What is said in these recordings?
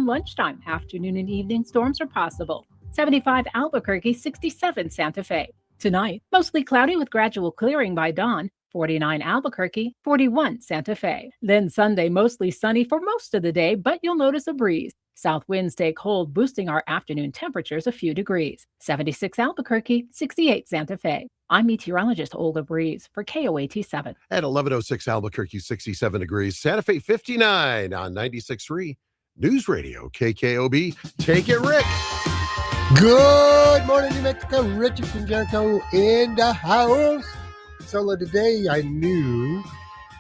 around lunchtime. Afternoon and evening storms are possible. 75 Albuquerque, 67 Santa Fe. Tonight, mostly cloudy with gradual clearing by dawn. 49 Albuquerque, 41 Santa Fe. Then Sunday, mostly sunny for most of the day, but you'll notice a breeze. South winds take hold, boosting our afternoon temperatures a few degrees. 76 Albuquerque, 68 Santa Fe. I'm meteorologist Olga Breeze for KOAT 7. At 11:06 Albuquerque, 67 degrees. Santa Fe, 59 on 96.3 News Radio, KKOB. Take it, Rick. Good morning, New Mexico. Richard from Jericho in the house. So today I knew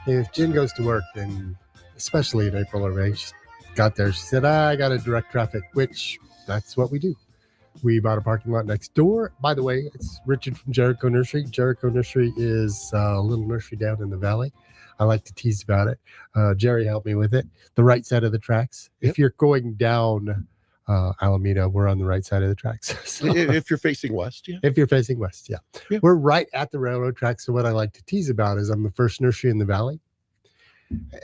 if Jen goes to work, then especially in April or May, she got there. She said, I got to direct traffic, which that's what we do. We bought a parking lot next door. By the way, it's Richard from Jericho Nursery. Jericho Nursery is a little nursery down in the valley. I like to tease about it. Jerry helped me with it. The right side of the tracks. Yep. If you're going down Alameda, we're on the right side of the tracks. So, if you're facing west, yeah. If you're facing west, yeah. We're right at the railroad tracks. So what I like to tease about is I'm the first nursery in the valley.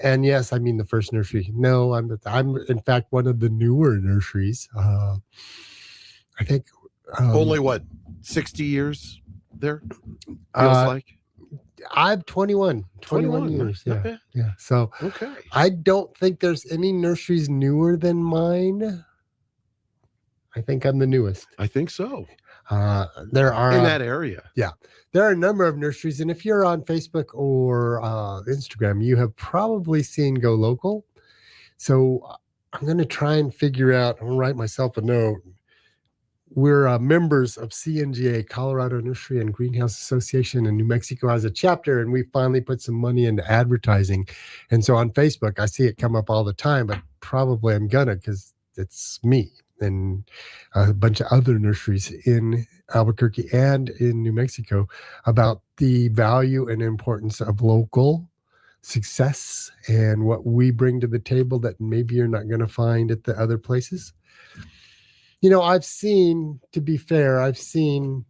And yes, I mean the first nursery. No, I'm in fact one of the newer nurseries. I think only what 60 years there feels like. I'm 21 years. Yeah. Okay. Yeah. So I don't think there's any nurseries newer than mine. I think I'm the newest. I think so. There are in that area. Yeah. There are a number of nurseries. And if you're on Facebook or Instagram, you have probably seen Go Local. So I'm going to try and figure out, I'm going to write myself a note. We're members of CNGA, Colorado Nursery and Greenhouse Association, and New Mexico has a chapter, and we finally put some money into advertising. And so on Facebook, I see it come up all the time, but probably I'm gonna because it's me and a bunch of other nurseries in Albuquerque and in New Mexico about the value and importance of local success and what we bring to the table that maybe you're not going to find at the other places. You know, to be fair, I've seen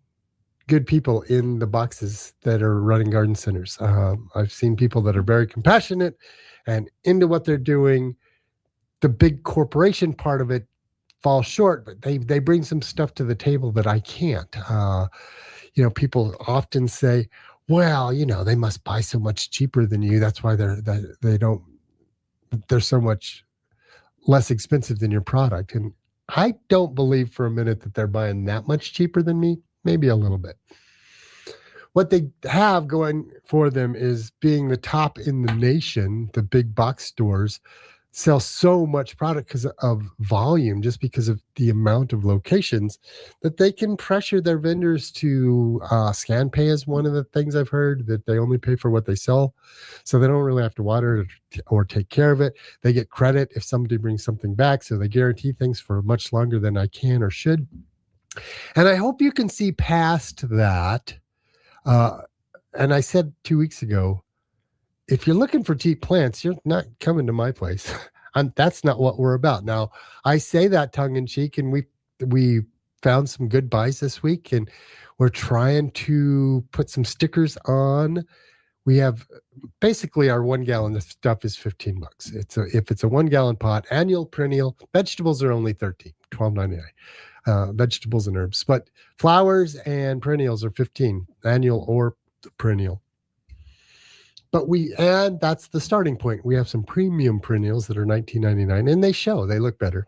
good people in the boxes that are running garden centers. I've seen people that are very compassionate and into what they're doing. The big corporation part of it falls short, but they bring some stuff to the table that I can't. People often say, well, they must buy so much cheaper than you. That's why they're so much less expensive than your product. And I don't believe for a minute that they're buying that much cheaper than me, maybe a little bit. What they have going for them is being the top in the nation. The big box stores sell so much product because of volume, just because of the amount of locations, that they can pressure their vendors to scan pay is one of the things I've heard, that they only pay for what they sell. So they don't really have to water it or take care of it. They get credit if somebody brings something back. So they guarantee things for much longer than I can or should. And I hope you can see past that. And I said 2 weeks ago, if you're looking for cheap plants, you're not coming to my place. That's not what we're about. Now, I say that tongue in cheek, and we found some good buys this week, and we're trying to put some stickers on. We have basically our 1 gallon of stuff is $15. If it's a 1 gallon pot, annual, perennial. Vegetables are only $12.99. Vegetables and herbs, but flowers and perennials are $15, annual or perennial. But that's the starting point. We have some premium perennials that are $19.99, and they look better.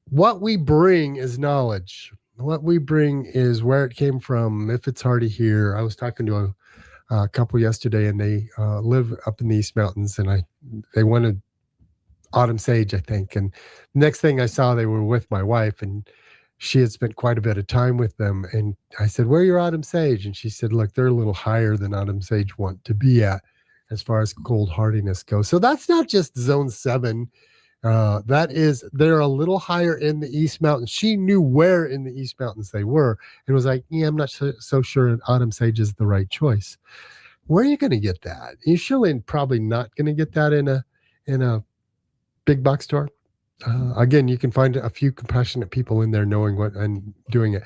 What we bring is knowledge. What we bring is where it came from, if it's hardy here. I was talking to a couple yesterday, and they live up in the East Mountains, and they wanted autumn sage, I think. And next thing I saw, they were with my wife, and she had spent quite a bit of time with them. And I said, where are your autumn sage? And she said, look, they're a little higher than autumn sage want to be at as far as cold hardiness goes. So that's not just zone 7. They're a little higher in the East Mountains. She knew where in the East Mountains they were and was like, yeah, I'm not so sure autumn sage is the right choice. Where are you going to get that? You're surely probably not going to get that in a big box store. Again, you can find a few compassionate people in there knowing what and doing it.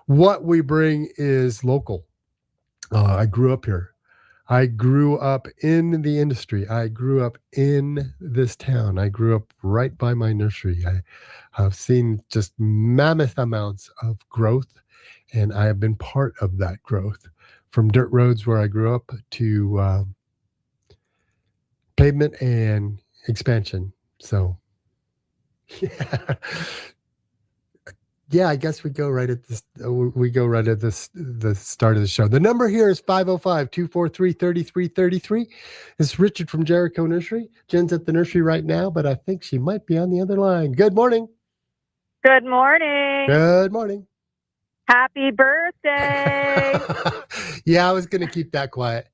What we bring is local. I grew up here. I grew up in the industry. I grew up in this town. I grew up right by my nursery. I have seen just mammoth amounts of growth, and I have been part of that growth from dirt roads where I grew up to pavement and expansion. So, yeah. Yeah, I guess we go right at this. The start of the show. The number here is 505-243-3333. It's Richard from Jericho Nursery. Jen's at the nursery right now, but I think she might be on the other line. Good morning. Good morning. Good morning. Happy birthday. Yeah, I was going to keep that quiet.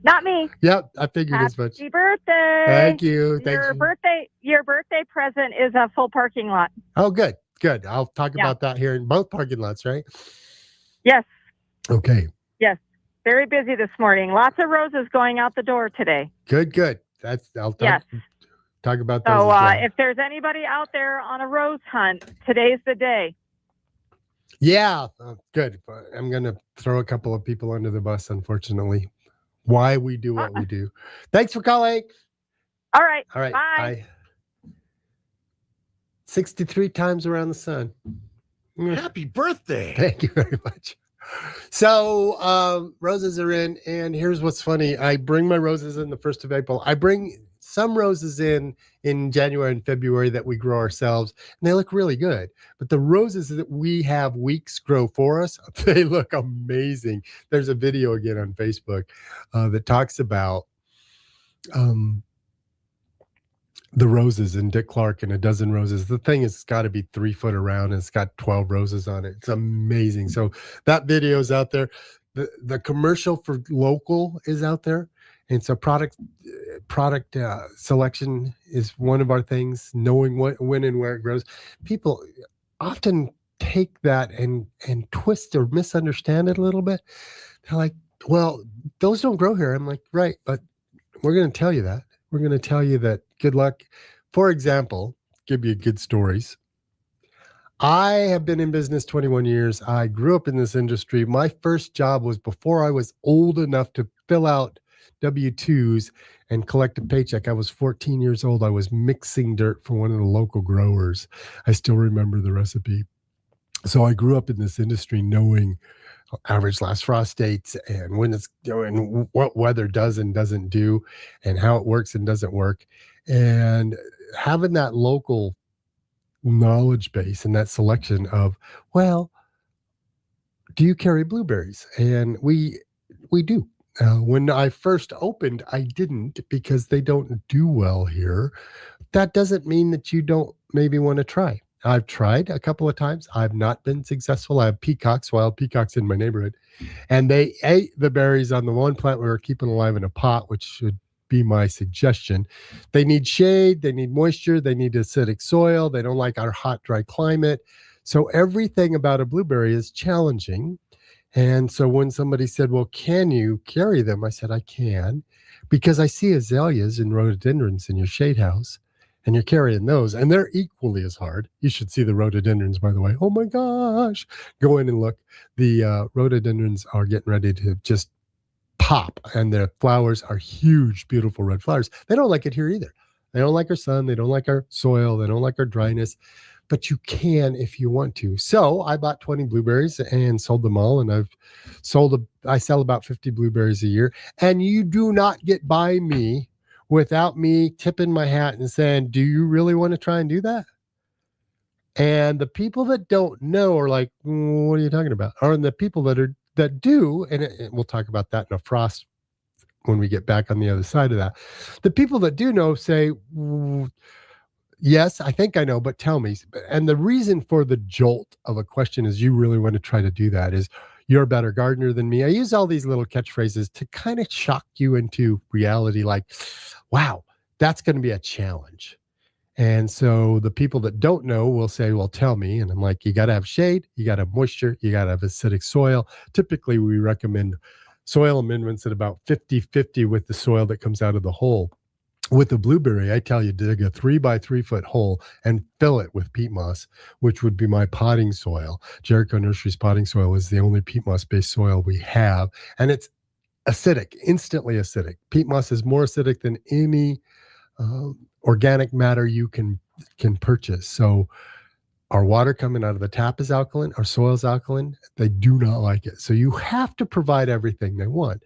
Not me. Yep, I figured as much. Happy birthday. Thank you. Your birthday present is a full parking lot. Oh, good. Good. I'll talk about that here in both parking lots, right? Yes. Okay. Yes. Very busy this morning. Lots of roses going out the door today. Good. I'll talk about those. So as well. if there's anybody out there on a rose hunt, today's the day. Yeah, good. I'm going to throw a couple of people under the bus, unfortunately. Why we do what we do. Thanks for calling. All right. Bye. 63 times around the sun. Happy birthday. Thank you very much. So roses are in, and here's what's funny. I bring my roses in the 1st of April. I bring some roses in January and February that we grow ourselves, and they look really good. But the roses that we have weeks grow for us, they look amazing. There's a video again on Facebook that talks about the roses and Dick Clark and a dozen roses. The thing has got to be 3 foot around, and it's got 12 roses on it. It's amazing. So that video is out there. The commercial for local is out there. And so product selection is one of our things, knowing when and where it grows. People often take that and twist or misunderstand it a little bit. They're like, well, those don't grow here. I'm like, right, but we're going to tell you that. We're going to tell you that good luck. For example, give you good stories. I have been in business 21 years. I grew up in this industry. My first job was before I was old enough to fill out W-2s and collect a paycheck. I was 14 years old. I was mixing dirt for one of the local growers. I still remember the recipe. So I grew up in this industry knowing average last frost dates and when it's and what weather does and doesn't do and how it works and doesn't work. And having that local knowledge base and that selection of, well, do you carry blueberries? And we do. When I first opened, I didn't, because they don't do well here. That doesn't mean that you don't maybe want to try. I've tried a couple of times. I've not been successful. I have wild peacocks in my neighborhood, and they ate the berries on the one plant we were keeping alive in a pot, which should be my suggestion. They need shade, they need moisture, they need acidic soil. They don't like our hot, dry climate. So everything about a blueberry is challenging. And so when somebody said, well, can you carry them? I said, I can, because I see azaleas and rhododendrons in your shade house, and you're carrying those, and they're equally as hard. You should see the rhododendrons, by the way. Oh my gosh. Go in and look. The rhododendrons are getting ready to just pop, and their flowers are huge, beautiful red flowers. They don't like it here either. They don't like our sun. They don't like our soil. They don't like our dryness. But you can if you want to. So I bought 20 blueberries and sold them all. And I sell about 50 blueberries a year. And you do not get by me without me tipping my hat and saying, do you really want to try and do that? And the people that don't know are like, what are you talking about? Or the people that do, and we'll talk about that in a frost when we get back on the other side of that. The people that do know say, yes, I think I know, but tell me. And the reason for the jolt of a question is you really want to try to do that is, you're a better gardener than me. I use all these little catchphrases to kind of shock you into reality, like, wow, that's going to be a challenge. And so the people that don't know will say, well, tell me. And I'm like, you got to have shade, you got to have moisture, you got to have acidic soil. Typically, we recommend soil amendments at about 50-50 with the soil that comes out of the hole. With the blueberry, I tell you, dig a 3 by 3 foot hole and fill it with peat moss, which would be my potting soil. Jericho Nursery's potting soil is the only peat moss based soil we have. And it's acidic, instantly acidic. Peat moss is more acidic than any organic matter you can purchase. So our water coming out of the tap is alkaline. Our soil is alkaline. They do not like it. So you have to provide everything they want.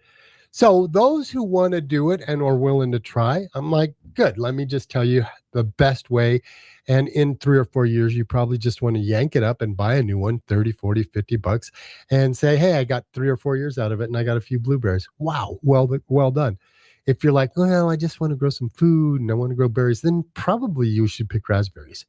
So those who want to do it and are willing to try, I'm like, good. Let me just tell you the best way. And in 3 or 4 years, you probably just want to yank it up and buy a new one, 30, 40, 50 bucks, and say, hey, I got 3 or 4 years out of it and I got a few blueberries. Wow. Well done. If you're like, well, I just want to grow some food and I want to grow berries, then probably you should pick raspberries.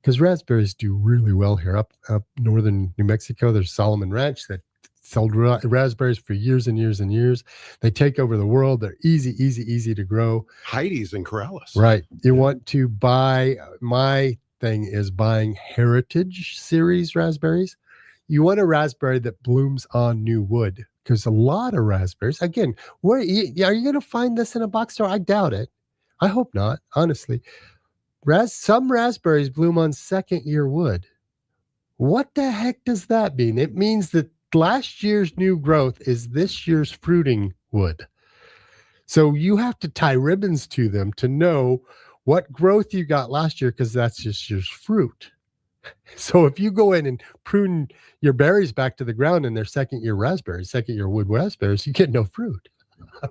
Because raspberries do really well here. Up northern New Mexico, there's Solomon Ranch that sold raspberries for years and years and years. They take over the world. They're easy to grow. Heidi's in Corrales. Right. You want to buy, my thing is buying Heritage Series raspberries. You want a raspberry that blooms on new wood, because a lot of raspberries, again, are you going to find this in a box store? I doubt it. I hope not, honestly. Some raspberries bloom on second year wood. What the heck does that mean? It means that last year's new growth is this year's fruiting wood. So you have to tie ribbons to them to know what growth you got last year, because that's just your fruit. So if you go in and prune your berries back to the ground and they're second year wood raspberries, you get no fruit.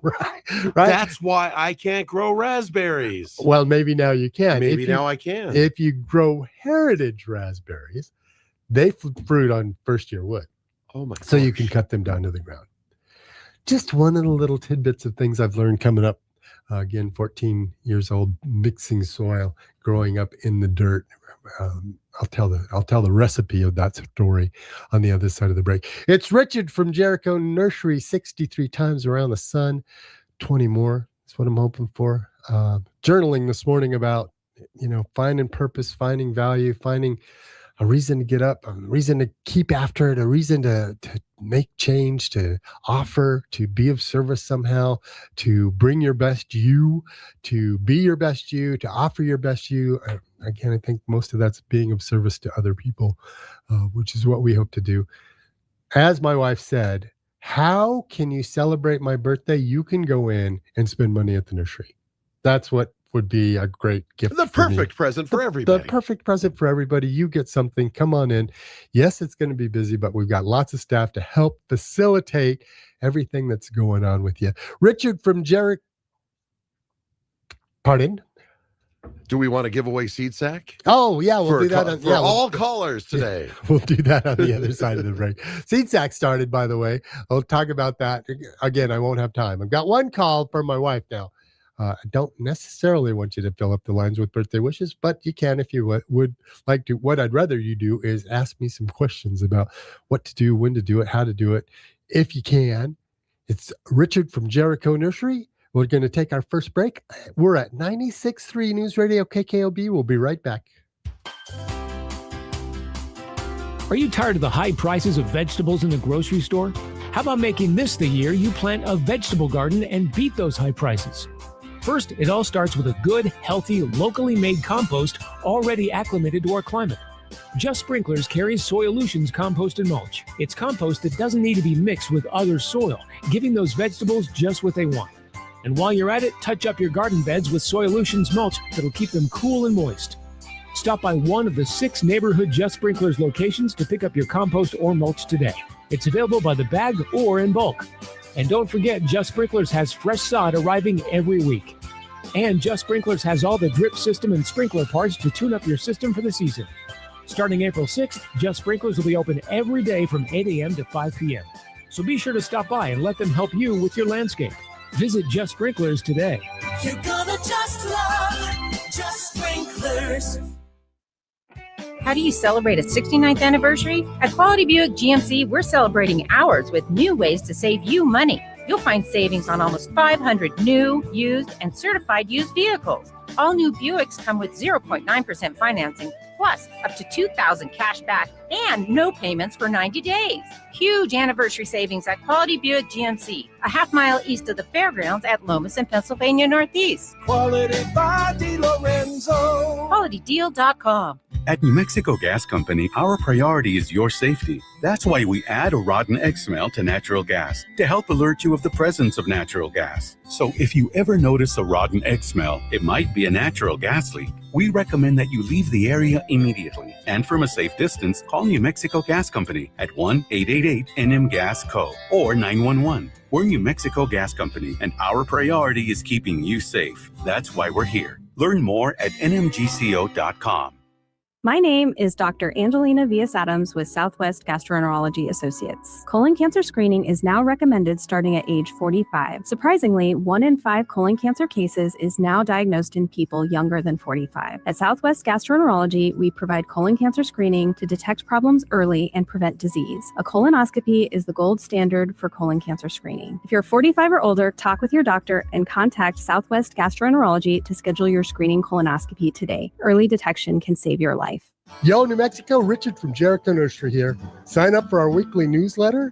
Right. That's why I can't grow raspberries. Well, maybe now you can. Now I can. If you grow Heritage raspberries, they fruit on first year wood. Oh my! So you can cut them down to the ground. Just one of the little tidbits of things I've learned coming up. Again, 14 years old, mixing soil, growing up in the dirt. I'll tell the recipe of that story on the other side of the break. It's Richard from Jericho Nursery. 63 times around the sun, 20 more. That's what I'm hoping for. Journaling this morning about, finding purpose, finding value, finding a reason to get up, a reason to keep after it, a reason to make change, to offer, to be of service somehow, to bring your best you, to be your best you, to offer your best you. Again, I think most of that's being of service to other people, which is what we hope to do. As my wife said, how can you celebrate my birthday? You can go in and spend money at the nursery. That's what would be a great gift. The perfect present for everybody. The perfect present for everybody. You get something. Come on in. Yes, it's going to be busy, but we've got lots of staff to help facilitate everything that's going on with you. Richard from Jericho. Pardon? Do we want to give away seed sack? Oh, yeah, we'll do that. For all callers today. Yeah, we'll do that on the other side of the break. Seed sack started, by the way. I'll talk about that. Again, I won't have time. I've got one call from my wife now. I don't necessarily want you to fill up the lines with birthday wishes, but you can if you would like to. What I'd rather you do is ask me some questions about what to do, when to do it, how to do it, if you can. It's Richard from Jericho Nursery. We're going to take our first break. We're at 96.3 News Radio KKOB. We'll be right back. Are you tired of the high prices of vegetables in the grocery store? How about making this the year you plant a vegetable garden and beat those high prices? First, it all starts with a good, healthy, locally made compost already acclimated to our climate. Just Sprinklers carries Soilutions compost and mulch. It's compost that doesn't need to be mixed with other soil, giving those vegetables just what they want. And while you're at it, touch up your garden beds with Soilutions mulch that'll keep them cool and moist. Stop by one of the 6 neighborhood Just Sprinklers locations to pick up your compost or mulch today. It's available by the bag or in bulk. And don't forget, Just Sprinklers has fresh sod arriving every week. And Just Sprinklers has all the drip system and sprinkler parts to tune up your system for the season. Starting April 6th, Just Sprinklers will be open every day from 8 a.m. to 5 p.m. So be sure to stop by and let them help you with your landscape. Visit Just Sprinklers today. You're gonna just love Just Sprinklers. How do you celebrate a 69th anniversary? At Quality Buick GMC, we're celebrating ours with new ways to save you money. You'll find savings on almost 500 new, used, and certified used vehicles. All new Buicks come with 0.9% financing, plus up to $2,000 cash back and no payments for 90 days. Huge anniversary savings at Quality Buick GMC, a half mile east of the fairgrounds at Lomas and Pennsylvania Northeast. Quality by DeLorenzo. QualityDeal.com. At New Mexico Gas Company, our priority is your safety. That's why we add a Rotten Egg smell to natural gas to help alert you of the presence of natural gas. So if you ever notice a rotten egg smell, it might be a natural gas leak. We recommend that you leave the area immediately and from a safe distance, call New Mexico Gas Company at 1-888-NM-GAS-CO or 911. We're New Mexico Gas Company, and our priority is keeping you safe. That's why we're here. Learn more at nmgco.com. My name is Dr. Angelina Villas-Adams with Southwest Gastroenterology Associates. Colon cancer screening is now recommended starting at age 45. Surprisingly, 1 in 5 colon cancer cases is now diagnosed in people younger than 45. At Southwest Gastroenterology, we provide colon cancer screening to detect problems early and prevent disease. A colonoscopy is the gold standard for colon cancer screening. If you're 45 or older, talk with your doctor and contact Southwest Gastroenterology to schedule your screening colonoscopy today. Early detection can save your life. Yo, New Mexico, Richard from Jericho Nursery here. Sign up for our weekly newsletter.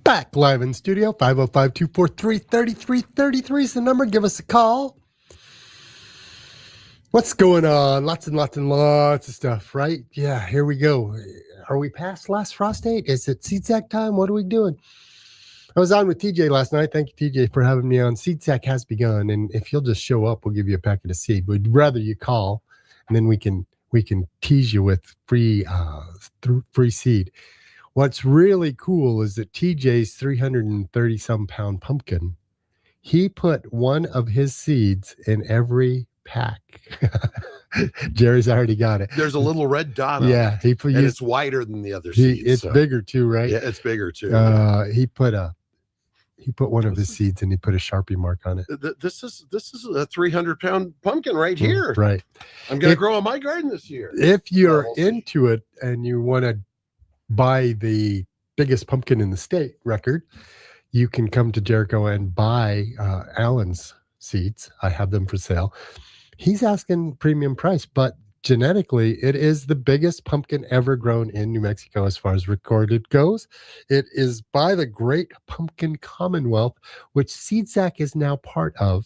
Back live in studio, 505-243-3333 is the number. Give us a call. What's going on? Lots and lots and lots of stuff, right? Yeah, here we go. Are we past last frost date? Is it seed sack time? What are we doing? I was on with TJ last night. Thank you, TJ, for having me on. Seed sack has begun, and if you'll just show up, we'll give you a packet of seed. We'd rather you call, and then we can tease you with free seed. What's really cool is that TJ's 330-some pound pumpkin, he put one of his seeds in every pack. Jerry's already got it. There's a little red dot on it. And it's wider than the other seeds. It's bigger too, right? Yeah, it's bigger too. He put one of his seeds and he put a Sharpie mark on it. This is a 300-pound pumpkin right here. Right. I'm going to grow in my garden this year. If you're into it and you want to buy the biggest pumpkin in the state record, you can come to Jericho and buy Alan's seeds. I have them for sale. He's asking premium price, but genetically, it is the biggest pumpkin ever grown in New Mexico as far as recorded goes. It is by the Great Pumpkin Commonwealth, which SeedSack is now part of,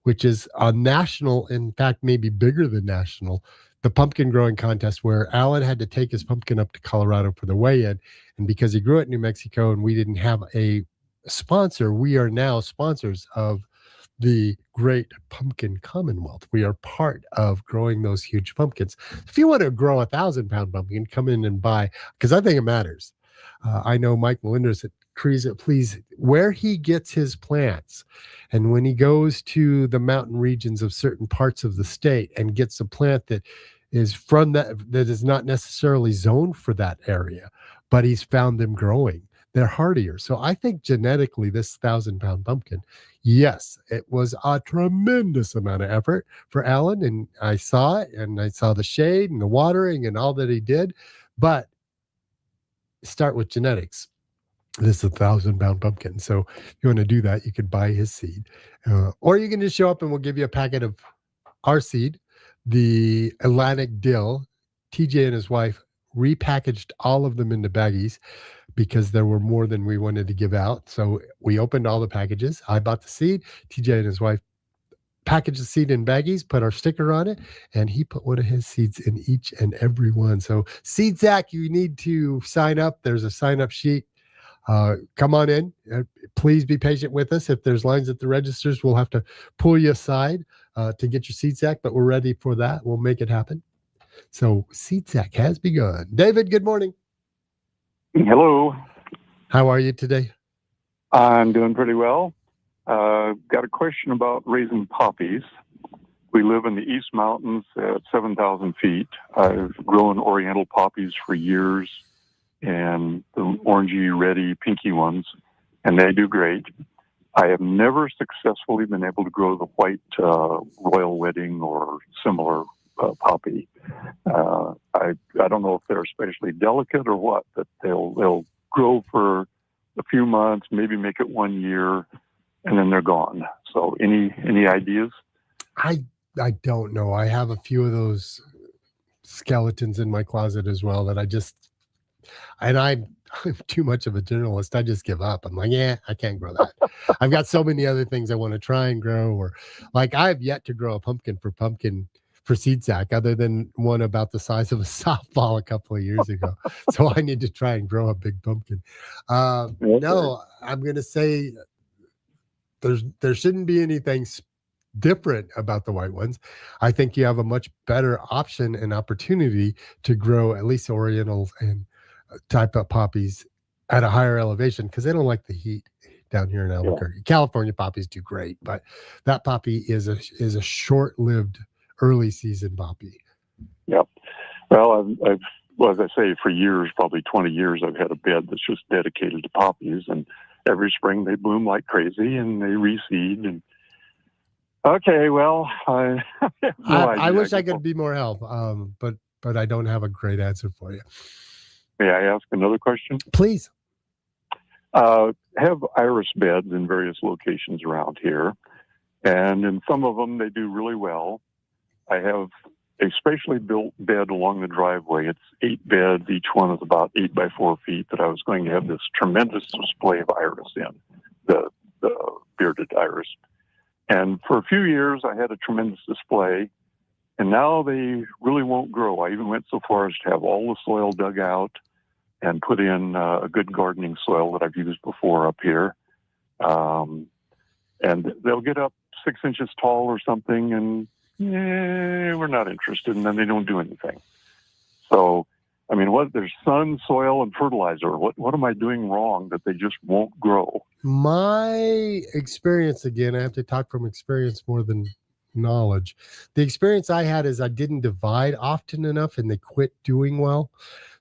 which is a national, in fact, maybe bigger than national, the pumpkin growing contest where Alan had to take his pumpkin up to Colorado for the weigh-in. And because he grew it in New Mexico and we didn't have a sponsor, we are now sponsors of the Great Pumpkin Commonwealth. We are part of growing those huge pumpkins. If you want to grow 1,000-pound pumpkin, come in and buy, because I think it matters. I know Mike Melendez at Crease Please, where he gets his plants, and when he goes to the mountain regions of certain parts of the state and gets a plant that is from that is not necessarily zoned for that area, but he's found them growing, they're hardier. So I think genetically this 1,000-pound pumpkin, yes, it was a tremendous amount of effort for Alan, and I saw it, and I saw the shade and the watering and all that he did, but start with genetics. This is a 1,000-pound pumpkin. So if you want to do that, you could buy his seed, or you can just show up and we'll give you a packet of our seed, the Atlantic dill. TJ and his wife repackaged all of them into baggies because there were more than we wanted to give out. So we opened all the packages. I bought the seed. TJ and his wife packaged the seed in baggies, put our sticker on it, and he put one of his seeds in each and every one. So SeedSack, you need to sign up. There's a sign-up sheet Come on in. Please be patient with us. If there's lines at the registers, we'll have to pull you aside to get your seat sack, but we're ready for that. We'll make it happen. So seat sack has begun. David, good morning. Hello. How are you today? I'm doing pretty well. Got a question about raising poppies. We live in the East Mountains at 7,000 feet. I've grown oriental poppies for years, and the orangey, reddy, pinky ones, and they do great. I have never successfully been able to grow the white royal wedding or similar poppy. I don't know if they're especially delicate or what, but they'll grow for a few months, maybe make it 1 year, and then they're gone. So any ideas? I don't know. I have a few of those skeletons in my closet as well that I'm too much of a generalist. I just give up. I'm like, yeah, I can't grow that. I've got so many other things I want to try and grow, or like I've yet to grow a pumpkin for seed sack other than one about the size of a softball a couple of years ago. So I need to try and grow a big pumpkin. No, I'm going to say there shouldn't be anything different about the white ones. I think you have a much better option and opportunity to grow at least oriental and type of poppies at a higher elevation because they don't like the heat down here in Albuquerque. Yeah. California poppies do great, but that poppy is a short-lived early season poppy. Yep. Well, I've as I say, for years, probably 20 years, I've had a bed that's just dedicated to poppies, and every spring they bloom like crazy and they reseed. And okay, well, I wish I could be more help, but I don't have a great answer for you. May I ask another question? Please. Have iris beds in various locations around here, and in some of them they do really well. I have a specially built bed along the driveway. It's 8 beds. Each one is about 8 by 4 feet that I was going to have this tremendous display of iris in, the bearded iris. And for a few years, I had a tremendous display, and now they really won't grow. I even went so far as to have all the soil dug out and put in a good gardening soil that I've used before up here. And they'll get up 6 inches tall or something, and we're not interested, and then they don't do anything. So, I mean, there's sun, soil, and fertilizer. What am I doing wrong that they just won't grow? My experience, again, I have to talk from experience more than knowledge. The experience I had is I didn't divide often enough, and they quit doing well.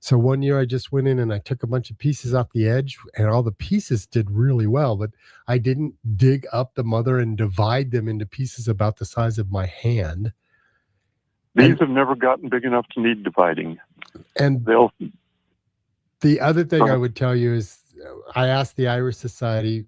So one year I just went in and I took a bunch of pieces off the edge, and all the pieces did really well, but I didn't dig up the mother and divide them into pieces about the size of my hand. These have never gotten big enough to need dividing. And the other thing I would tell you is I asked the Iris Society,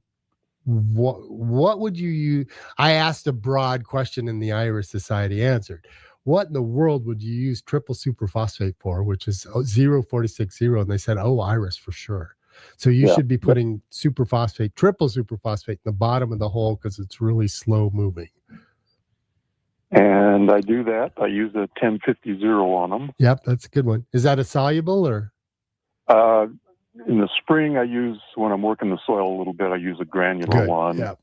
what would you use? I asked a broad question and the Iris Society answered. What in the world would you use triple superphosphate for, which is 0.460? And they said, iris for sure. So you should be putting superphosphate, triple superphosphate in the bottom of the hole because it's really slow moving. And I do that. I use a 1050 on them. Yep, that's a good one. Is that a soluble or? In the spring, I use, when I'm working the soil a little bit, I use a granular one. Yeah.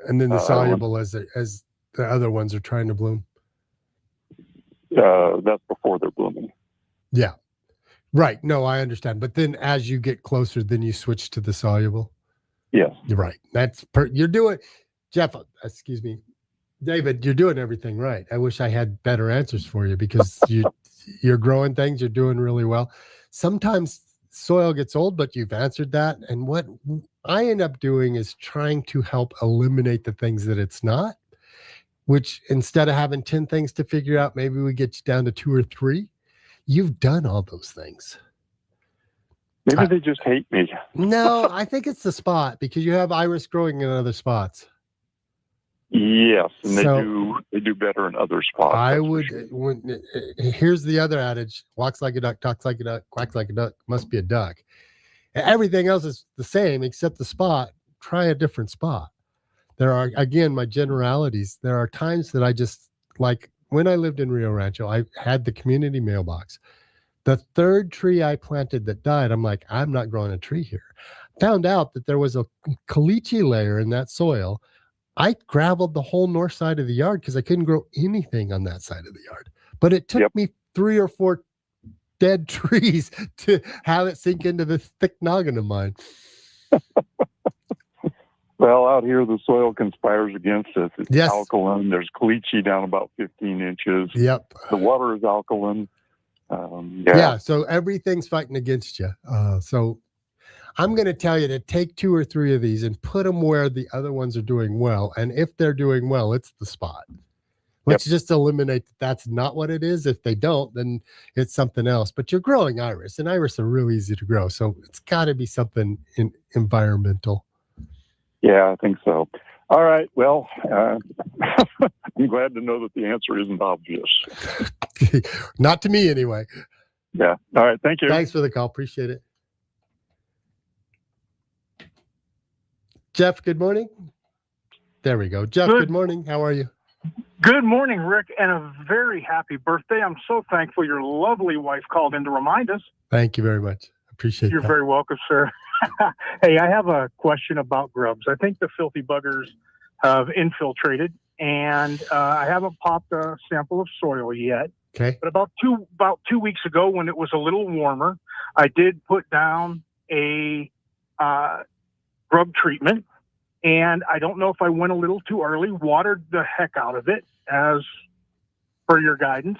And then the soluble as the other ones are trying to bloom. That's before they're blooming. Yeah. Right. No, I understand. But then as you get closer, then you switch to the soluble. Yes. You're right. You're doing, excuse me, David, you're doing everything right. I wish I had better answers for you because you're growing things. You're doing really well. Sometimes soil gets old, but you've answered that. And what I end up doing is trying to help eliminate the things that it's not, which instead of having 10 things to figure out, maybe we get you down to 2 or 3. You've done all those things. Maybe they just hate me. No, I think it's the spot because you have iris growing in other spots. Yes, and they do better in other spots. I would. Here's the other adage: walks like a duck, talks like a duck, quacks like a duck, must be a duck. Everything else is the same except the spot. Try a different spot. There are, again, my generalities. There are times that I just, like when I lived in Rio Rancho, I had the community mailbox. The 3rd tree I planted that died, I'm like, I'm not growing a tree here. found out that there was a caliche layer in that soil, I graveled the whole north side of the yard because I couldn't grow anything on that side of the yard. But it took me 3 or 4 dead trees to have it sink into this thick noggin of mine. Well, out here, the soil conspires against us. It's Yes. alkaline. There's caliche down about 15 inches. Yep. The water is alkaline. Yeah, so everything's fighting against you. So I'm going to tell you to take 2 or 3 of these and put them where the other ones are doing well. And if they're doing well, it's the spot. Let's just eliminate that that's not what it is. If they don't, then it's something else. But you're growing iris, and iris are real easy to grow. So it's got to be something environmental. Yeah, I think so. All right. Well, I'm glad to know that the answer isn't obvious. Not to me, anyway. Yeah. All right. Thank you. Thanks for the call. Appreciate it. Jeff, good morning. There we go. Jeff, good morning. How are you? Good morning, Rick, and a very happy birthday. I'm so thankful your lovely wife called in to remind us. Thank you very much. Appreciate You're that. very welcome, sir. Hey, I have a question about grubs. I think the filthy buggers have infiltrated, and I haven't popped a sample of soil yet. Okay. But about 2 weeks ago, when it was a little warmer, I did put down a grub treatment, and I don't know if I went a little too early, watered the heck out of it as per your guidance.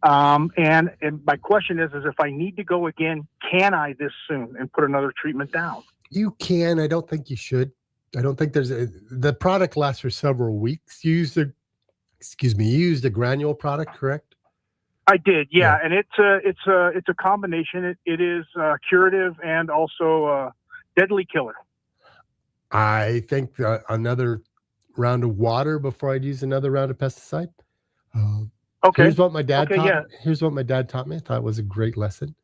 And my question is if I need to go again, can I this soon and put another treatment down? You can. I don't think you should. I don't think the product lasts for several weeks. You used a granule product, correct? I did, yeah. And it's a combination. It is curative and also a deadly killer. I think another round of water before I'd use another round of pesticide. Okay. Here's what my dad taught. Yeah. Here's what my dad taught me. I thought it was a great lesson.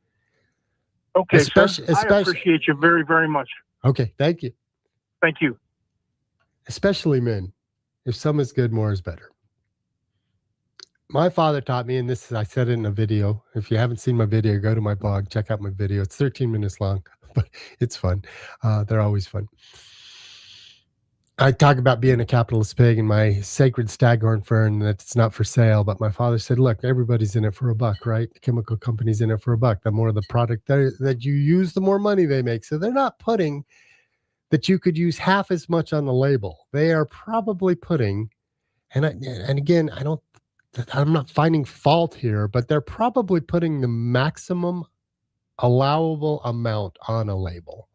Okay, sir. I appreciate you very, very much. Okay, thank you. Thank you. Especially men. If some is good, more is better. My father taught me, and I said it in a video. If you haven't seen my video, go to my blog, check out my video. It's 13 minutes long, but it's fun. They're always fun. I talk about being a capitalist pig and my sacred staghorn fern that it's not for sale. But my father said, look, everybody's in it for $1, right? The chemical company's in it for $1. The more the product that you use, the more money they make. So they're not putting that you could use half as much on the label. They are probably putting, and again, I'm not finding fault here, but they're probably putting the maximum allowable amount on a label.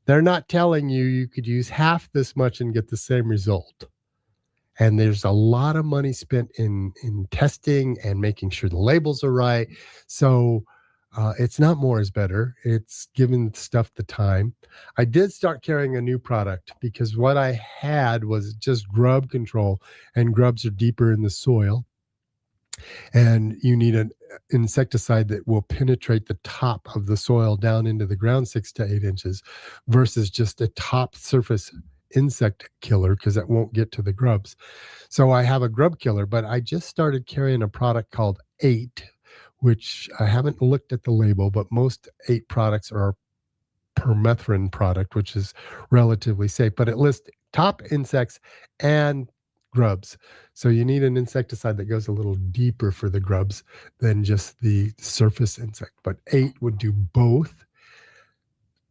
They're not telling you could use half this much and get the same result. And there's a lot of money spent in testing and making sure the labels are right. So it's not more is better. It's giving stuff the time. I did start carrying a new product because what I had was just grub control, and grubs are deeper in the soil. And you need an insecticide that will penetrate the top of the soil down into the ground 6 to 8 inches versus just a top surface insect killer, because that won't get to the grubs. So I have a grub killer, but I just started carrying a product called 8, which I haven't looked at the label, but most 8 products are permethrin product, which is relatively safe, but it lists top insects and grubs. So you need an insecticide that goes a little deeper for the grubs than just the surface insect, but 8 would do both.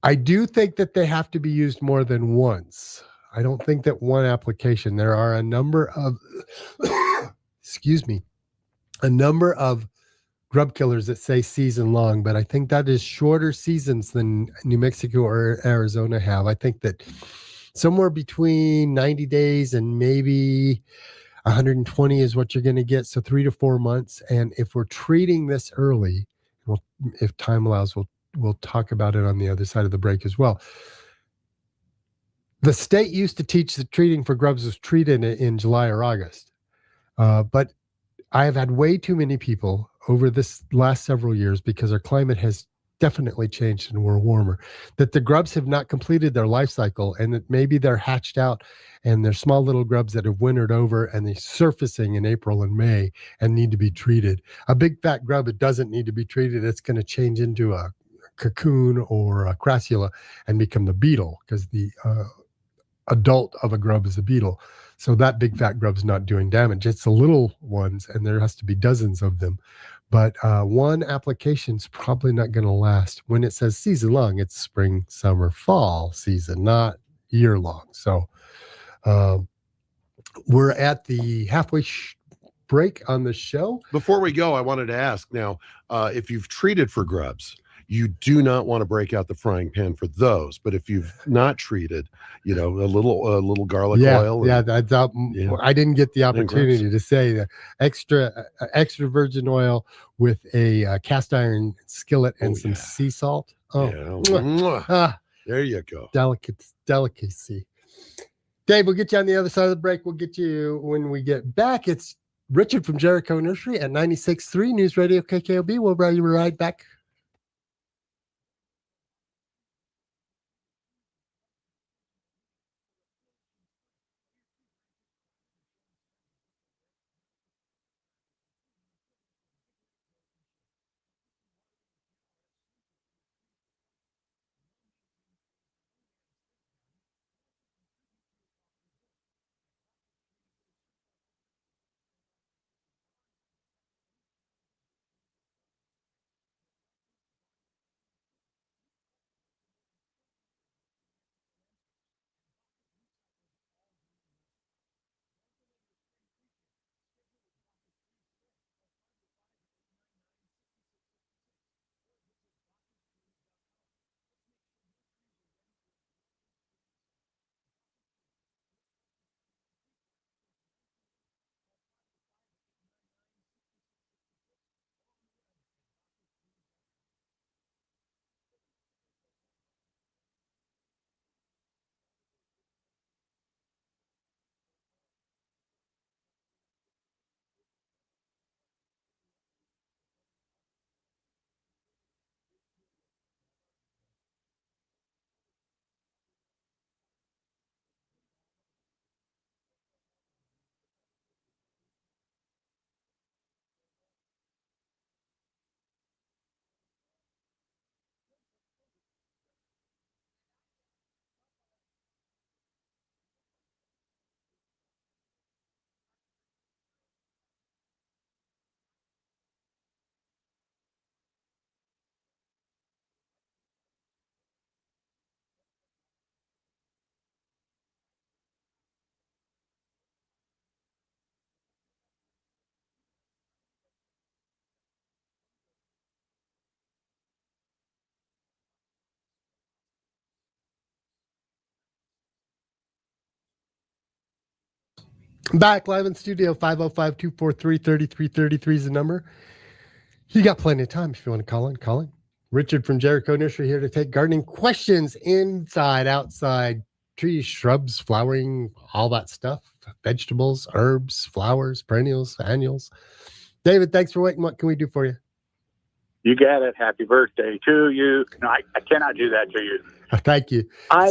I do think that they have to be used more than once. I don't think that one application. There are a number of a number of grub killers that say season long, but I think that is shorter seasons than New Mexico or Arizona have. I think that somewhere between 90 days and maybe 120 is what you're going to get. So 3 to 4 months. And if we're treating this early, if time allows, we'll talk about it on the other side of the break as well. The state used to teach that treating for grubs was treated in July or August. But I have had way too many people over this last several years, because our climate has definitely changed and we're warmer, that the grubs have not completed their life cycle, and that maybe they're hatched out and they're small little grubs that have wintered over and they're surfacing in April and May and need to be treated. A big fat grub, it doesn't need to be treated. It's going to change into a cocoon or a crassula and become the beetle, because the adult of a grub is a beetle. So that big fat grub's not doing damage. It's the little ones, and there has to be dozens of them. But one application's probably not going to last. When it says season long, it's spring, summer, fall season, not year long. So we're at the halfway break on the show. Before we go, I wanted to ask now, if you've treated for grubs, you do not want to break out the frying pan for those. But if you've not treated, a little garlic oil. I didn't get the opportunity to say that extra virgin oil with a cast iron skillet and some sea salt. There you go. Delicacy. Dave, we'll get you on the other side of the break. We'll get you when we get back. It's Richard from Jericho Nursery at 96.3 News Radio KKOB. We'll be right back. Back live in studio, 505-243-3333 is the number. You got plenty of time if you want to call in. Call in. Richard from Jericho Nursery here to take gardening questions inside, outside, trees, shrubs, flowering, all that stuff, vegetables, herbs, flowers, perennials, annuals. David, thanks for waiting. What can we do for you? You got it. Happy birthday to you. No, I cannot do that to you. Thank you. I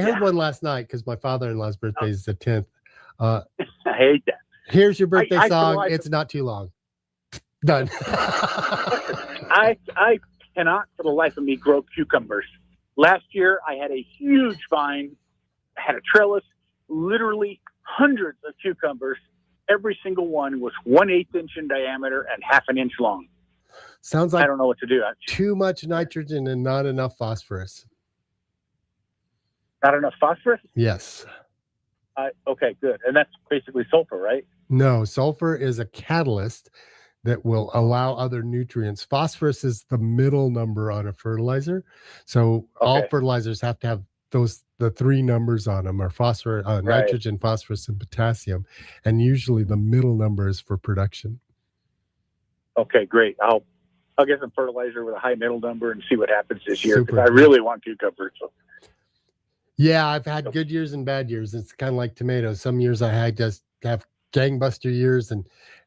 heard one last night because my father-in-law's birthday is the 10th. I hate that. Here's your birthday song. It's not too long. Done. I cannot for the life of me grow cucumbers. Last year, I had a huge vine. I had a trellis, literally hundreds of cucumbers. Every single one was 1/8 inch in diameter and 1/2 inch long. Sounds like I don't know what to do. Too much nitrogen and not enough phosphorus. Not enough phosphorus? Yes. Okay, good. And that's basically sulfur, right? No, sulfur is a catalyst that will allow other nutrients. Phosphorus is the middle number on a fertilizer. So all fertilizers have to have the three numbers on them are phosphorus, nitrogen, phosphorus, and potassium. And usually the middle number is for production. Okay, great. I'll get some fertilizer with a high middle number and see what happens this year, because I really want cucumbers. So. Yeah, I've had good years and bad years. It's kind of like tomatoes. Some years I had just have gangbuster years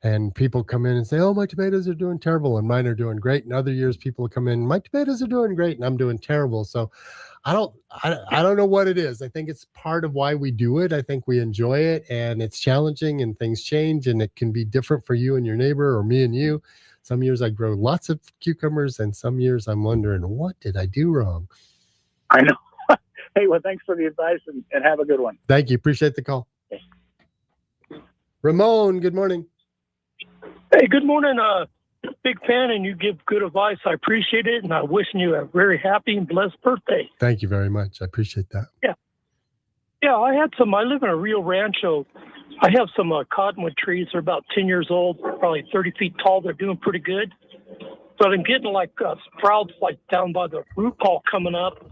and people come in and say, oh, my tomatoes are doing terrible and mine are doing great. And other years people come in, my tomatoes are doing great and I'm doing terrible. So I don't know what it is. I think it's part of why we do it. I think we enjoy it and it's challenging and things change and it can be different for you and your neighbor or me and you. Some years I grow lots of cucumbers, and some years I'm wondering, what did I do wrong? I know. Hey, well, thanks for the advice and have a good one. Thank you. Appreciate the call. Ramon, good morning. Hey, good morning. Big fan, and you give good advice. I appreciate it, and I'm wishing you a very happy and blessed birthday. Thank you very much. I appreciate that. Yeah, I live in a Rio Rancho. I have some cottonwood trees. They're about 10 years old, probably 30 feet tall. They're doing pretty good. But I'm getting like sprouts like down by the root ball coming up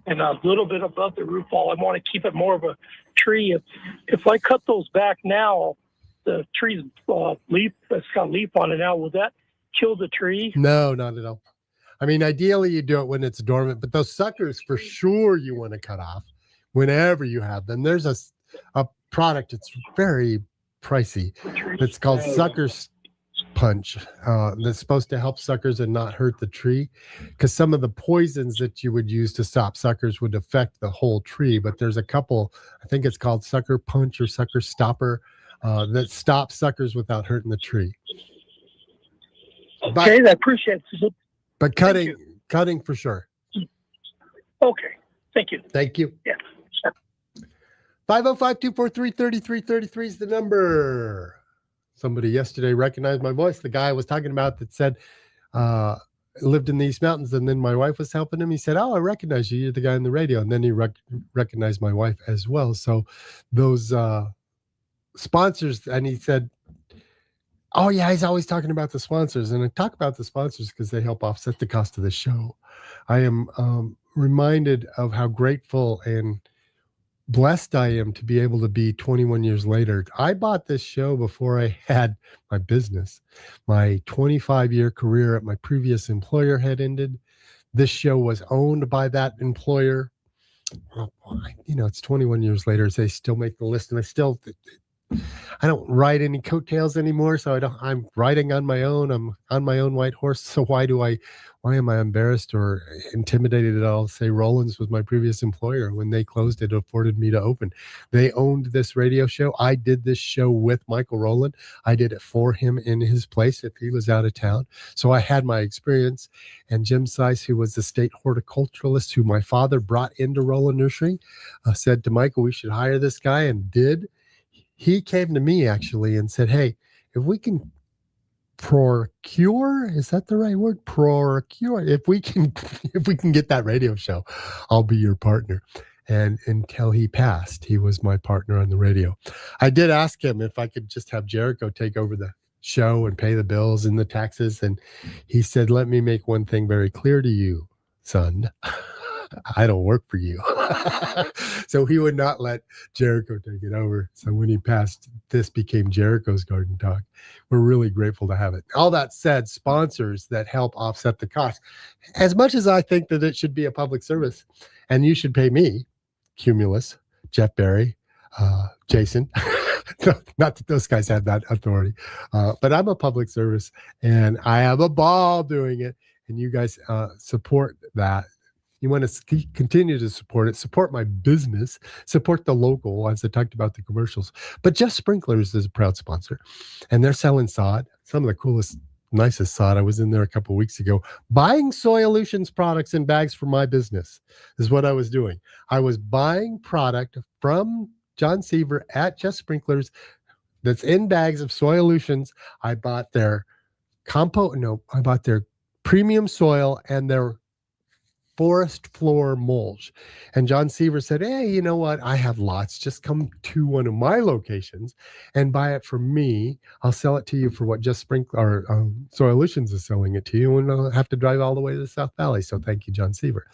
and a little bit above the root ball. I want to keep it more of a tree. If I cut those back now, the tree's leaf, it's got leaf on it now, will that kill the tree? No, not at all. I mean, ideally you do it when it's dormant, but those suckers for sure you want to cut off whenever you have them. There's a product, it's very pricey. It's called Suckers Punch. That's supposed to help suckers and not hurt the tree, because some of the poisons that you would use to stop suckers would affect the whole tree. But there's a couple, I think it's called Sucker Punch or Sucker Stopper, that stops suckers without hurting the tree. Okay, I appreciate it. But cutting for sure. Okay, thank you. Thank you. Yeah. 505-243-3333 is the number. Somebody yesterday recognized my voice. The guy I was talking about that said lived in the East Mountains, and then my wife was helping him. He said, "Oh, I recognize you. You're the guy on the radio." And then he recognized my wife as well. So those sponsors, and he said, "Oh yeah, he's always talking about the sponsors." And I talk about the sponsors because they help offset the cost of the show. I am reminded of how grateful and blessed I am to be able to be 21 years later. I bought this show before I had my business. My 25-year career at my previous employer had ended. This show was owned by that employer. Well, you know, it's 21 years later. They still make the list, and I don't ride any coattails anymore, so I'm riding on my own. I'm on my own white horse. So why am I embarrassed or intimidated at all? Say Rollins was my previous employer. When they closed, it afforded me to open. They owned this radio show. I did this show with Michael Rowland. I did it for him in his place if he was out of town. So I had my experience. And Jim Seiss, who was the state horticulturalist who my father brought into Rowland Nursery, said to Michael, we should hire this guy, and did. He came to me actually and said, "Hey, if we can procure, is that the right word? Procure. If we can get that radio show, I'll be your partner." And until he passed, he was my partner on the radio. I did ask him if I could just have Jericho take over the show and pay the bills and the taxes. And he said, "Let me make one thing very clear to you, son. I don't work for you." So he would not let Jericho take it over. So when he passed, this became Jericho's Garden Talk. We're really grateful to have it. All that said, sponsors that help offset the cost. As much as I think that it should be a public service, and you should pay me, Cumulus, Jeff Berry, Jason. Not that those guys have that authority, but I'm a public service, and I have a ball doing it. And you guys support that. You want to continue to support it, support my business, support the local, as I talked about the commercials. But Jeff Sprinklers is a proud sponsor, and they're selling sod, some of the coolest, nicest sod. I was in there a couple of weeks ago buying Soilutions products in bags for my business is what I was doing. I was buying product from John Seaver at Jeff Sprinklers that's in bags of Soilutions. I bought their I bought their premium soil and their forest floor mulch. And John Seaver said, "Hey, you know what? I have lots. Just come to one of my locations and buy it from me. I'll sell it to you for what Just Sprinkler or Soilutions is selling it to you, and I'll have to drive all the way to the South Valley." So thank you, John Seaver.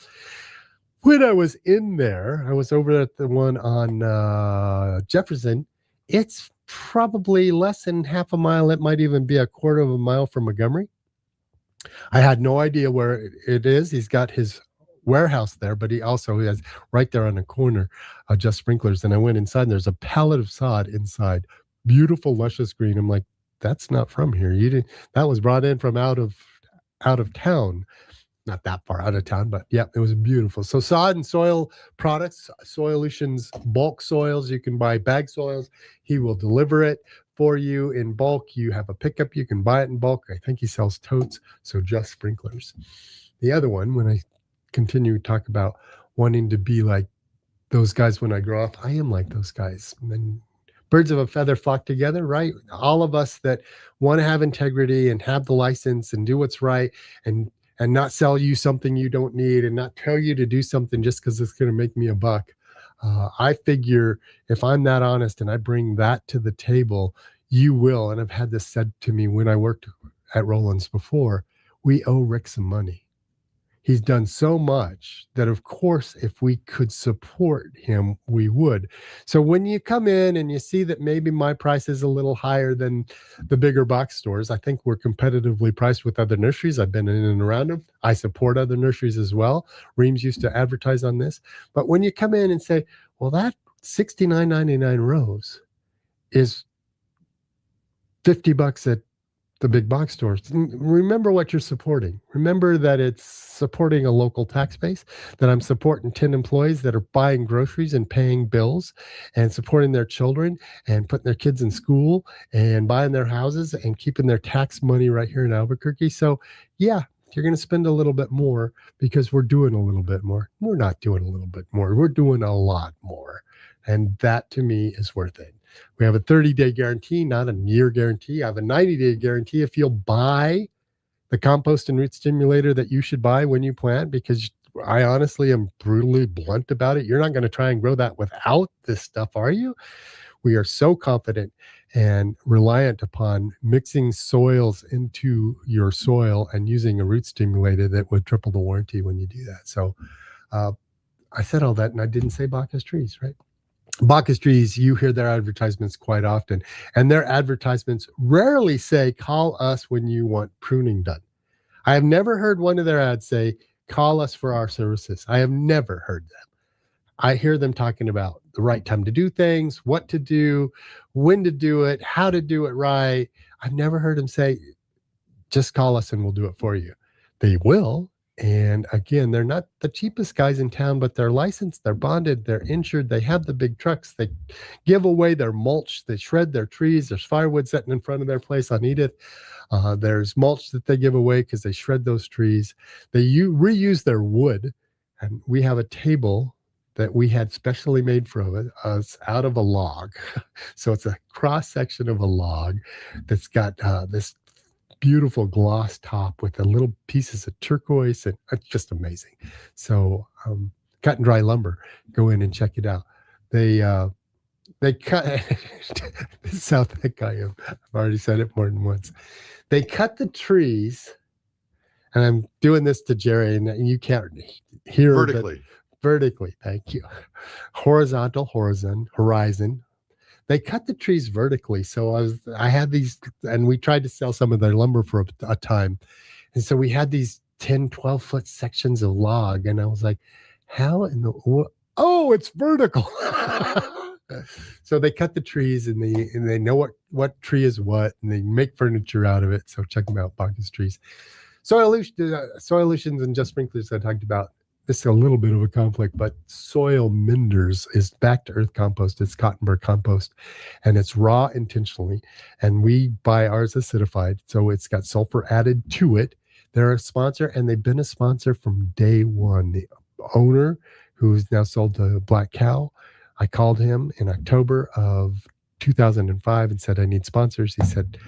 When I was in there, I was over at the one on Jefferson. It's probably less than half a mile. It might even be a quarter of a mile from Montgomery. I had no idea where it is. He's got his warehouse there, but he also has right there on the corner Just Sprinklers. And I went inside, and there's a pallet of sod inside, beautiful luscious green. I'm like, that's not from here. That was brought in from out of town. not that far out of town, but yeah, it was beautiful. So sod and soil products, Soilutions bulk soils. You can buy bag soils. He will deliver it for you in bulk. You have a pickup. You can buy it in bulk. I think he sells totes. So Just Sprinklers. The other one, when I continue to talk about wanting to be like those guys when I grow up, I am like those guys. And birds of a feather flock together, right? All of us that want to have integrity and have the license and do what's right and not sell you something you don't need and not tell you to do something just because it's going to make me a buck. I figure if I'm that honest and I bring that to the table, you will. And I've had this said to me when I worked at Roland's before, we owe Rick some money. He's done so much that, of course, if we could support him, we would. So when you come in and you see that maybe my price is a little higher than the bigger box stores, I think we're competitively priced with other nurseries. I've been in and around them. I support other nurseries as well. Reams used to advertise on this. But when you come in and say, well, that $69.99 rose is $50 at the big box stores. Remember what you're supporting. Remember that it's supporting a local tax base, that I'm supporting 10 employees that are buying groceries and paying bills and supporting their children and putting their kids in school and buying their houses and keeping their tax money right here in Albuquerque. So yeah, you're going to spend a little bit more because we're doing a little bit more. We're not doing a little bit more. We're doing a lot more. And that to me is worth it. We have a 30-day guarantee, not a year guarantee. I have a 90-day guarantee if you'll buy the compost and root stimulator that you should buy when you plant, because I honestly am brutally blunt about it. You're not going to try and grow that without this stuff, are you? We are so confident and reliant upon mixing soils into your soil and using a root stimulator that would triple the warranty when you do that. So I said all that and I didn't say Bacchus trees, right? Bacchus trees, you hear their advertisements quite often, and their advertisements rarely say, call us when you want pruning done. I have never heard one of their ads say, call us for our services. I have never heard them. I hear them talking about the right time to do things, what to do, when to do it, how to do it right. I've never heard them say, just call us and we'll do it for you. They will. And again, they're not the cheapest guys in town, but they're licensed, they're bonded, they're insured, they have the big trucks, they give away their mulch, they shred their trees. There's firewood sitting in front of their place on Edith. There's mulch that they give away because they shred those trees. They reuse their wood. And we have a table that we had specially made for us out of a log. So it's a cross section of a log that's got this beautiful gloss top with the little pieces of turquoise, and it's just amazing. So Cut and Dry Lumber, go in and check it out. They cut this is how thick I am. I've already said it more than once. They cut the trees, and I'm doing this to Jerry, and you can't hear vertically, thank you. Horizon. They cut the trees vertically. So I had these, and we tried to sell some of their lumber for a time. And so we had these 10, 12 foot sections of log. And I was like, how in the, oh, it's vertical. So they cut the trees and they know what tree is what, and they make furniture out of it. So check them out, Bacchus trees. Soilutions and Just Sprinklers I talked about. This is a little bit of a conflict, but Soil Menders is back to earth compost. It's Cottonburg compost, and it's raw intentionally. And we buy ours acidified, so it's got sulfur added to it. They're a sponsor, and they've been a sponsor from day one. The owner, who's now sold to Black Cow, I called him in October of 2005 and said, I need sponsors. He said,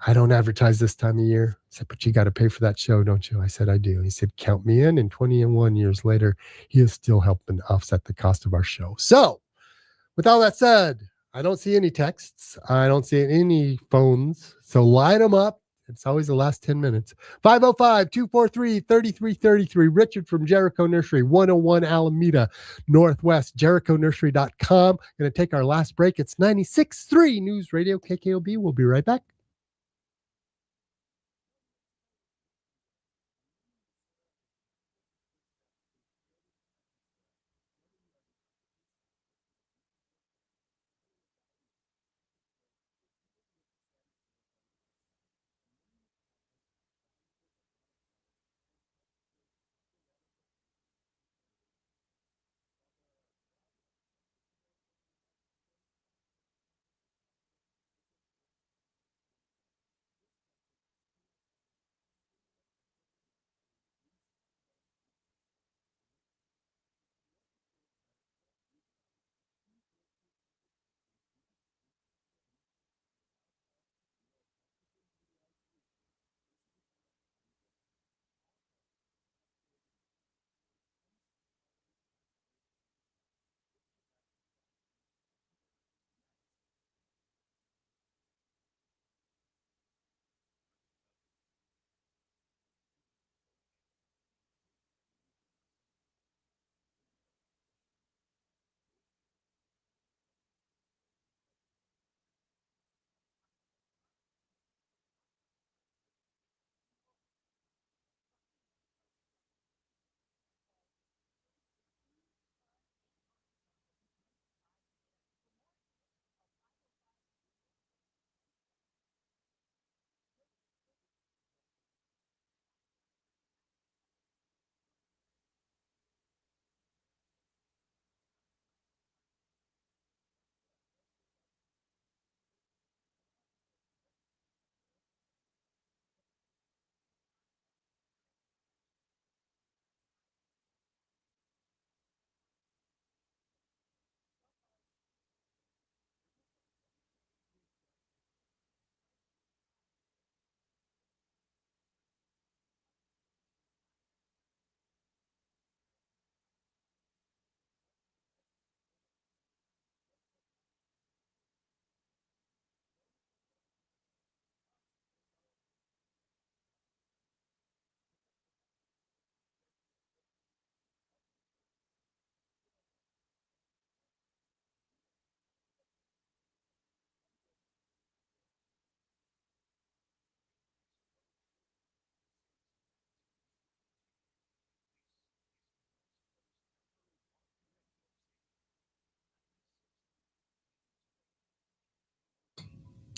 I don't advertise this time of year. I said, but you got to pay for that show, don't you? I said, I do. He said, count me in. And 21 years later, he is still helping offset the cost of our show. So with all that said, I don't see any texts. I don't see any phones. So line them up. It's always the last 10 minutes. 505-243-3333. Richard from Jericho Nursery, 101 Alameda Northwest, JerichoNursery.com. Going to take our last break. It's 96.3 News Radio KKOB. We'll be right back.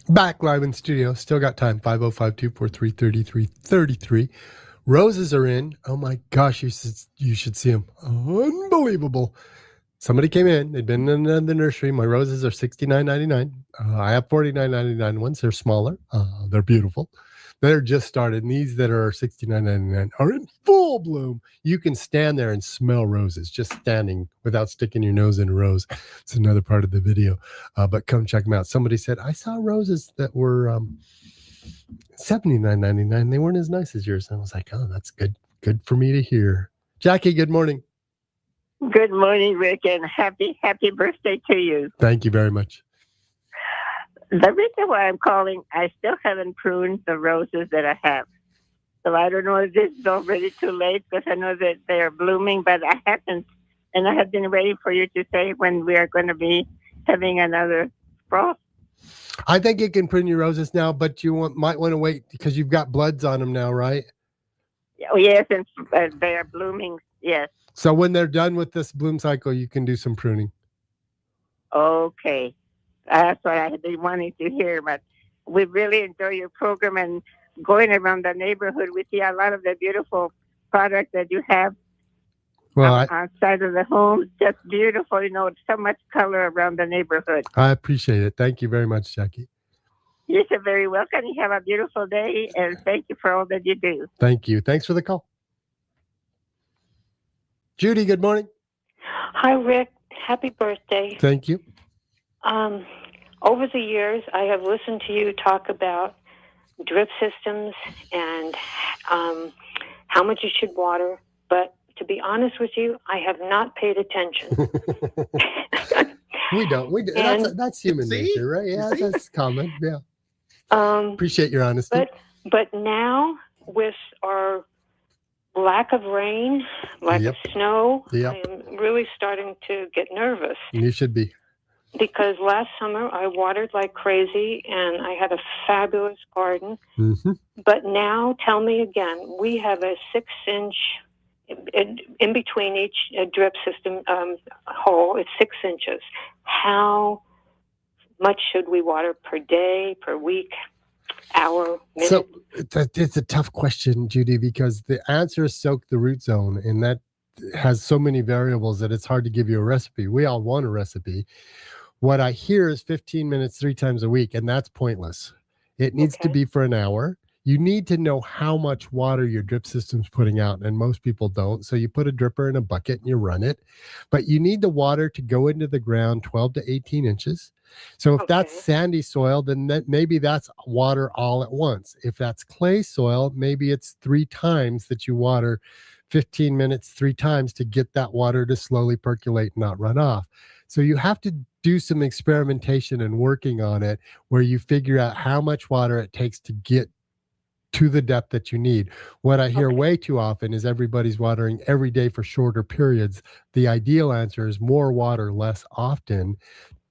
Back live in studio. Still got time. 505-243-3333. Roses are in. Oh my gosh, you should see them. Unbelievable. Somebody came in. They've been in the nursery. My roses are $69.99. I have $49.99 ones. They're smaller. They're beautiful. They're just started. And these that are $69.99 are in full bloom. You can stand there and smell roses, just standing without sticking your nose in a rose. It's another part of the video. But come check them out. Somebody said, I saw roses that were $79.99. They weren't as nice as yours. And I was like, oh, that's good. Good for me to hear. Jackie, good morning. Good morning, Rick, and happy birthday to you. Thank you very much. The reason why I'm calling, I still haven't pruned the roses that I have. So I don't know if this is already too late because I know that they are blooming, but I haven't. And I have been waiting for you to say when we are going to be having another frost. I think you can prune your roses now, but you might want to wait because you've got bloods on them now, right? Oh, yes, and they are blooming, yes. So when they're done with this bloom cycle, you can do some pruning. Okay. That's what I had been wanting to hear, but we really enjoy your program and going around the neighborhood. We see a lot of the beautiful products that you have outside of the home. Just beautiful, so much color around the neighborhood. I appreciate it. Thank you very much, Jackie. You're so very welcome. You have a beautiful day, and thank you for all that you do. Thank you. Thanks for the call. Judy, good morning. Hi, Rick. Happy birthday. Thank you. Over the years, I have listened to you talk about drip systems and how much you should water. But to be honest with you, I have not paid attention. We don't. That's human nature, right? Yeah, that's common. Yeah. Appreciate your honesty. But now with our lack of rain, lack of snow, I am really starting to get nervous. You should be. Because last summer I watered like crazy and I had a fabulous garden. Mm-hmm. But now, tell me again, we have a 6-inch in between each drip system hole. It's 6 inches. How much should we water per day, per week, hour, minute? So it's a tough question, Judy, because the answer is soak the root zone, and that has so many variables that it's hard to give you a recipe. We all want a recipe. What I hear is 15 minutes 3 times a week, and that's pointless. It needs to be for an hour. You need to know how much water your drip system's putting out, and most people don't. So you put a dripper in a bucket and you run it. But you need the water to go into the ground 12 to 18 inches. So if that's sandy soil, then maybe that's water all at once. If that's clay soil, maybe it's 3 times that you water 15 minutes 3 times to get that water to slowly percolate and not run off. So you have to do some experimentation and working on it where you figure out how much water it takes to get to the depth that you need. What I hear way too often is everybody's watering every day for shorter periods. The ideal answer is more water, less often.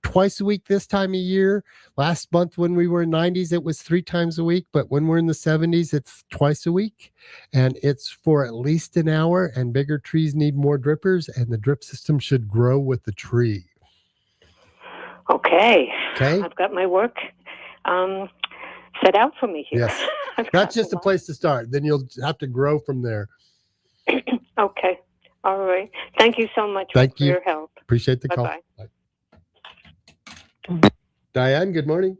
Twice a week this time of year. Last month when we were in 90s, it was 3 times a week. But when we're in the 70s, it's twice a week. And it's for at least an hour. And bigger trees need more drippers. And the drip system should grow with the tree. Okay. I've got my work set out for me here. Yes. That's just a place to start. Then you'll have to grow from there. Okay. All right. Thank you so much for your help. Appreciate the call. Bye-bye. Diane, good morning.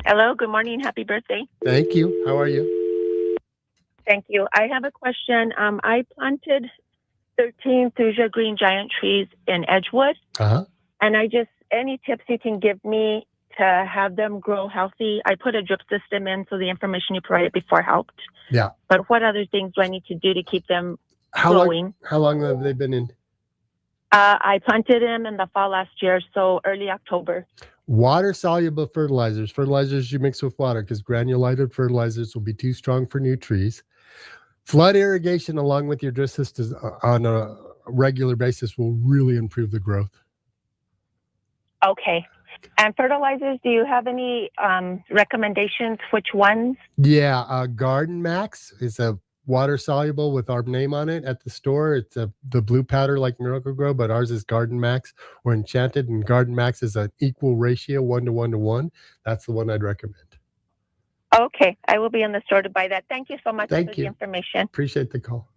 Hello, good morning. Happy birthday. Thank you. How are you? Thank you. I have a question. I planted 13 Thuja green giant trees in Edgewood. And any tips you can give me to have them grow healthy? I put a drip system in, so the information you provided before helped. Yeah. But what other things do I need to do to keep them growing? How long have they been in? I planted them in the fall last year, so early October. Water-soluble fertilizers you mix with water, because granulated fertilizers will be too strong for new trees. Flood irrigation along with your drip systems on a regular basis will really improve the growth. Okay. And fertilizers, do you have any recommendations? Which ones? Yeah, Garden Max is a water soluble with our name on it at the store. It's the blue powder like Miracle-Gro, but ours is Garden Max or Enchanted, and Garden Max is an equal ratio, 1:1:1. That's the one I'd recommend. Okay, I will be in the store to buy that. Thank you so much for the information. Appreciate the call.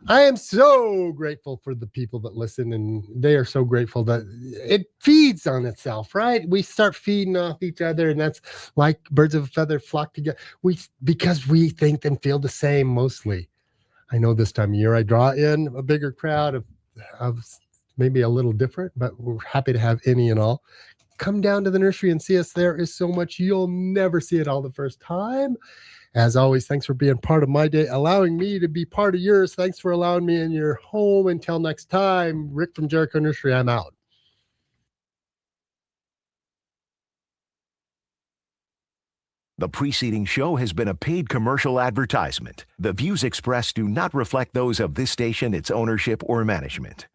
I am so grateful for the people that listen, and they are so grateful that it feeds on itself, right? We start feeding off each other, and that's like birds of a feather flock together. Because we think and feel the same mostly. I know this time of year I draw in a bigger crowd of maybe a little different, but we're happy to have any and all. Come down to the nursery and see us. There is so much. You'll never see it all the first time. As always, thanks for being part of my day, allowing me to be part of yours. Thanks for allowing me in your home. Until next time, Rick from Jericho Nursery, I'm out. The preceding show has been a paid commercial advertisement. The views expressed do not reflect those of this station, its ownership, or management.